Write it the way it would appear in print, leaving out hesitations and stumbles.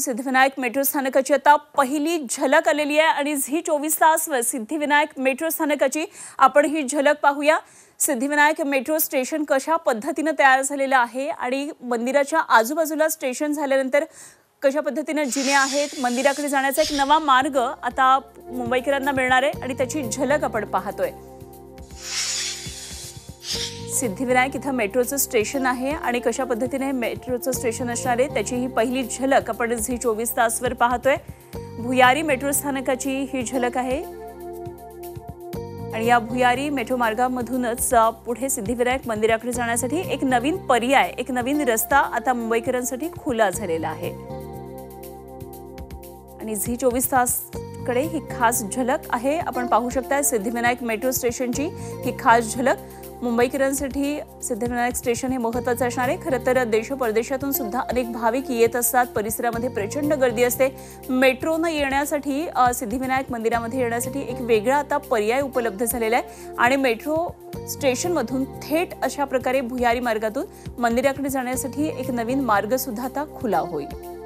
Siddhivinayak metro स्थानकाची आता पहिली झलक आलेली आहे आणि झी 24 तासवर सिद्धिविनायक मेट्रो स्थानकाची आपण ही झलक पाहूया। सिद्धिविनायक मेट्रो स्टेशन कशा पद्धतीने तयार झालेलं आहे आणि मंदिराच्या आजूबाजूला स्टेशन झाल्यानंतर कशा पद्धतीने जिने आहेत, मंदिराकडे जाण्याचा एक नवा मार्ग आता मुंबईकरांना मिळणार आहे आणि त्याची झलक आपण पाहतोय। सिद्धिविनायक इथं मेट्रोचं स्टेशन आहे आणि कशा पद्धतीने मेट्रोचं स्टेशन असणार आहे त्याची ही पहिली झलक आपण झी 24 तासवर पाहतोय। भुयारी मेट्रो स्थानकाची ही झलक आहे आणि या भुयारी मेट्रो मार्गामधूनच पुढे सिद्धिविनायक मंदिराकडे जाण्यासाठी एक नवीन पर्याय, एक नवीन रस्ता आता मुंबईकरांसाठी खुला झालेला आहे आणि झी 24 तासकडे ही खास झलक आहे। आपण पाहू शकता सिद्धिविनायक मेट्रो स्टेशनची ही खास झलक। मुंबईकरांसाठी सिद्धिविनायक स्टेशन हे महत्त्वाचं असणार आहे। खरं तर देश परदेशातून सुद्धा अनेक भाविक येत असतात, परिसरामध्ये प्रचंड गर्दी असते। मेट्रोनं येण्यासाठी सिद्धिविनायक मंदिरामध्ये येण्यासाठी एक वेगळा आता पर्याय उपलब्ध झालेला आहे आणि मेट्रो स्टेशनमधून थेट अशा प्रकारे भुयारी मार्गातून मंदिराकडे जाण्यासाठी एक नवीन मार्ग सुद्धा आता खुला होईल।